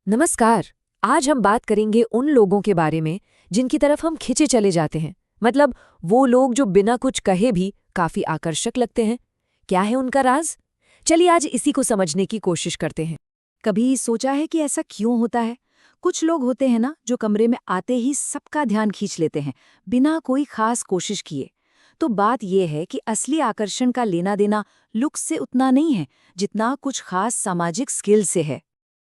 नमस्कार। आज हम बात करेंगे उन लोगों के बारे में जिनकी तरफ हम खिंचे चले जाते हैं। मतलब वो लोग जो बिना कुछ कहे भी काफी आकर्षक लगते हैं। क्या है उनका राज? चलिए आज इसी को समझने की कोशिश करते हैं। कभी सोचा है कि ऐसा क्यों होता है? कुछ लोग होते हैं ना जो कमरे में आते ही सबका ध्यान खींच लेते हैं, बिना कोई खास कोशिश किए। तो बात यह है कि असली आकर्षण का लेना देना लुक से उतना नहीं है जितना कुछ खास सामाजिक स्किल से है।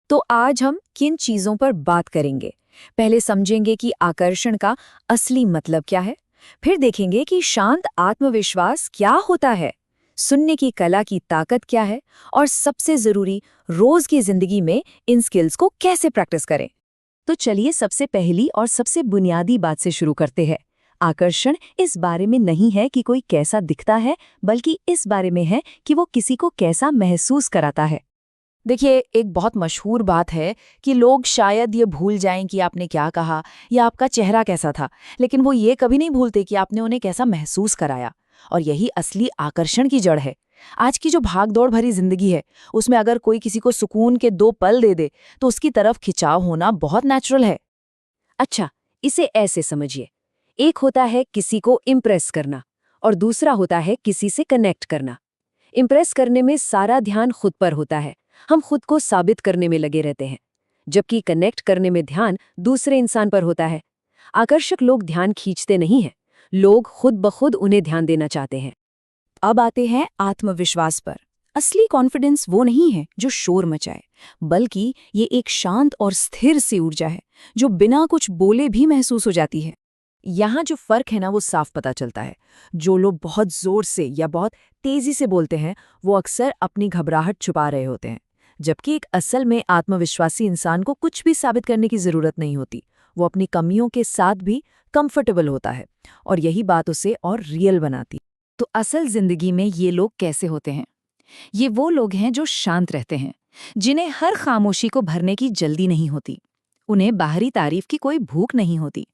तो आज हम किन चीजों पर बात करेंगे? पहले समझेंगे कि आकर्षण का असली मतलब क्या है, फिर देखेंगे कि शांत आत्मविश्वास क्या होता है, सुनने की कला की ताकत क्या है, और सबसे जरूरी, रोज की जिंदगी में इन स्किल्स को कैसे प्रैक्टिस करें। तो चलिए सबसे पहली और सबसे बुनियादी बात से शुरू करते हैं। आकर्षण इस बारे में नहीं है कि कोई कैसा दिखता है, बल्कि इस बारे में है कि वो किसी को कैसा महसूस कराता है। देखिए, एक बहुत मशहूर बात है कि लोग शायद ये भूल जाएं कि आपने क्या कहा या आपका चेहरा कैसा था, लेकिन वो ये कभी नहीं भूलते कि आपने उन्हें कैसा महसूस कराया। और यही असली आकर्षण की जड़ है। आज की जो भागदौड़ भरी जिंदगी है, उसमें अगर कोई किसी को सुकून के 2 पल दे दे तो उसकी तरफ खिंचाव होना बहुत नेचुरल है। अच्छा, इसे ऐसे समझिए। एक होता है किसी को इम्प्रेस करना और दूसरा होता है किसी से कनेक्ट करना। इम्प्रेस करने में सारा ध्यान खुद पर होता है, हम खुद को साबित करने में लगे रहते हैं, जबकि कनेक्ट करने में ध्यान दूसरे इंसान पर होता है। आकर्षक लोग ध्यान खींचते नहीं हैं, लोग खुद ब खुद उन्हें ध्यान देना चाहते हैं। अब आते हैं आत्मविश्वास पर। असली कॉन्फिडेंस वो नहीं है जो शोर मचाए, बल्कि ये एक शांत और स्थिर सी ऊर्जा है जो बिना कुछ बोले भी महसूस हो जाती है। यहाँ जो फर्क है ना, वो साफ पता चलता है। जो लोग बहुत जोर से या बहुत तेजी से बोलते हैं, वो अक्सर अपनी घबराहट छुपा रहे होते हैं, जबकि एक असल में आत्मविश्वासी इंसान को कुछ भी साबित करने की जरूरत नहीं होती। वो अपनी कमियों के साथ भी कंफर्टेबल होता है, और यही बात उसे और रियल बनाती। तो असल जिंदगी में ये लोग कैसे होते हैं? ये वो लोग हैं जो शांत रहते हैं, जिन्हें हर खामोशी को भरने की जल्दी नहीं होती। उन्हें बाहरी तारीफ की कोई भूख नहीं होती।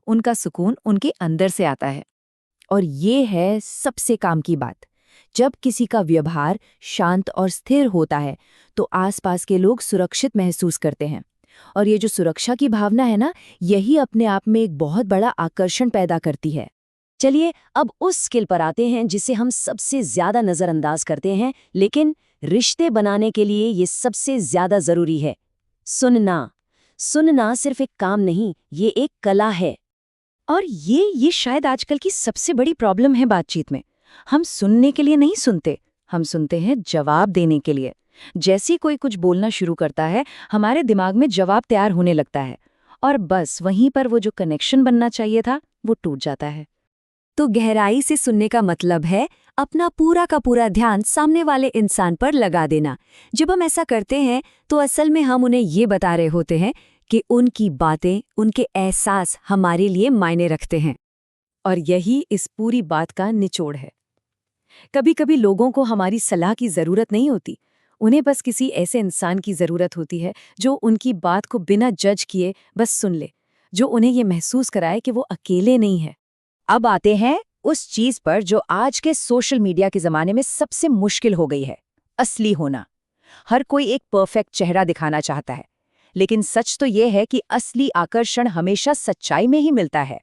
उनका सुकून उनके अंदर से आता है। और ये है सबसे काम की बात। जब किसी का व्यवहार शांत और स्थिर होता है, तो आसपास के लोग सुरक्षित महसूस करते हैं। और ये जो सुरक्षा की भावना है ना, यही अपने आप में एक बहुत बड़ा आकर्षण पैदा करती है। चलिए अब उस स्किल पर आते हैं जिसे हम सबसे ज्यादा नजरअंदाज करते हैं, लेकिन रिश्ते बनाने के लिए ये सबसे ज्यादा जरूरी है। सुनना। सुनना सिर्फ एक काम नहीं, ये एक कला है। और ये शायद आजकल की सबसे बड़ी प्रॉब्लम है बातचीत में। हम सुनने के लिए नहीं सुनते, हम सुनते हैं जवाब देने के लिए। जैसे ही कोई कुछ बोलना शुरू करता है, हमारे दिमाग में जवाब तैयार होने लगता है, और बस वहीं पर वो जो कनेक्शन बनना चाहिए था, वो टूट जाता है। तो गहराई से सुनने का मतलब है अपना पूरा का पूरा ध्यान सामने वाले इंसान पर लगा देना। जब हम ऐसा करते हैं तो असल में हम उन्हें ये बता रहे होते हैं कि उनकी बातें, उनके एहसास हमारे लिए मायने रखते हैं। और यही इस पूरी बात का निचोड़ है। कभी कभी लोगों को हमारी सलाह की जरूरत नहीं होती, उन्हें बस किसी ऐसे इंसान की जरूरत होती है जो उनकी बात को बिना जज किए बस सुन ले, जो उन्हें ये महसूस कराए कि वो अकेले नहीं है। अब आते हैं उस चीज पर जो आज के सोशल मीडिया के जमाने में सबसे मुश्किल हो गई है, असली होना। हर कोई एक परफेक्ट चेहरा दिखाना चाहता है, लेकिन सच तो यह है कि असली आकर्षण हमेशा सच्चाई में ही मिलता है।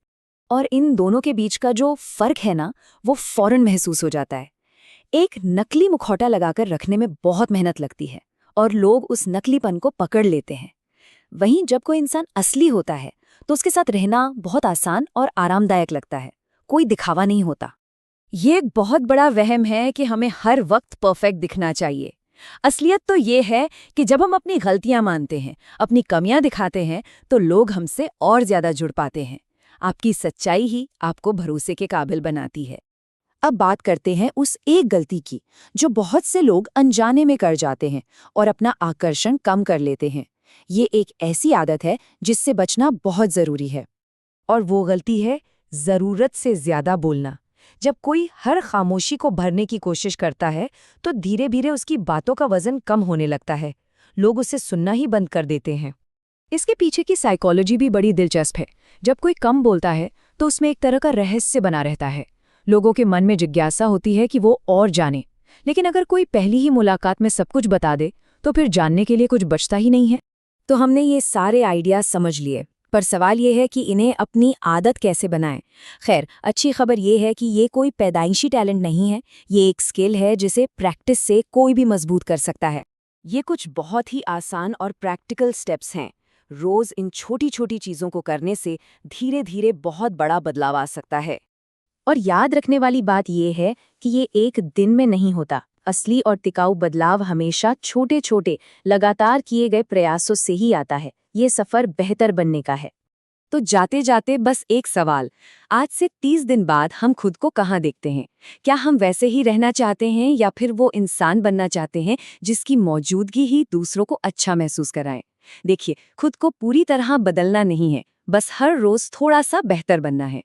और इन दोनों के बीच का जो फर्क है ना, वो फौरन महसूस हो जाता है। एक नकली मुखौटा लगाकर रखने में बहुत मेहनत लगती है और लोग उस नकलीपन को पकड़ लेते हैं। वहीं जब कोई इंसान असली होता है तो उसके साथ रहना बहुत आसान और आरामदायक लगता है, कोई दिखावा नहीं होता। ये एक बहुत बड़ा वहम है कि हमें हर वक्त परफेक्ट दिखना चाहिए। असलियत तो ये है कि जब हम अपनी गलतियां मानते हैं, अपनी कमियां दिखाते हैं, तो लोग हमसे और ज्यादा जुड़ पाते हैं। आपकी सच्चाई ही आपको भरोसे के काबिल बनाती है। अब बात करते हैं उस एक गलती की जो बहुत से लोग अनजाने में कर जाते हैं और अपना आकर्षण कम कर लेते हैं। ये एक ऐसी आदत है जिससे बचना बहुत जरूरी है। और वो गलती है जरूरत से ज्यादा बोलना। जब कोई हर खामोशी को भरने की कोशिश करता है, तो धीरे धीरे उसकी बातों का वजन कम होने लगता है। लोग उसे सुनना ही बंद कर देते हैं। इसके पीछे की साइकोलॉजी भी बड़ी दिलचस्प है। जब कोई कम बोलता है तो उसमें एक तरह का रहस्य बना रहता है। लोगों के मन में जिज्ञासा होती है कि वो और जाने। लेकिन अगर कोई पहली ही मुलाकात में सब कुछ बता दे, तो फिर जानने के लिए कुछ बचता ही नहीं है। तो हमने ये सारे आइडियाज समझ लिए, पर सवाल ये है कि इन्हें अपनी आदत कैसे बनाएं। खैर, अच्छी खबर ये है कि ये कोई पैदाइशी टैलेंट नहीं है, ये एक स्किल है जिसे प्रैक्टिस से कोई भी मजबूत कर सकता है। ये कुछ बहुत ही आसान और प्रैक्टिकल स्टेप्स हैं। रोज इन छोटी छोटी चीजों को करने से धीरे धीरे बहुत बड़ा बदलाव आ सकता है। और याद रखने वाली बात यह है कि ये एक दिन में नहीं होता। असली और टिकाऊ बदलाव हमेशा छोटे छोटे लगातार किए गए प्रयासों से ही आता है। ये सफर बेहतर बनने का है। तो जाते जाते बस एक सवाल, आज से 30 दिन बाद हम खुद को कहाँ देखते हैं? क्या हम वैसे ही रहना चाहते हैं या फिर वो इंसान बनना चाहते हैं जिसकी मौजूदगी ही दूसरों को अच्छा महसूस कराए? देखिए, खुद को पूरी तरह बदलना नहीं है, बस हर रोज थोड़ा सा बेहतर बनना है।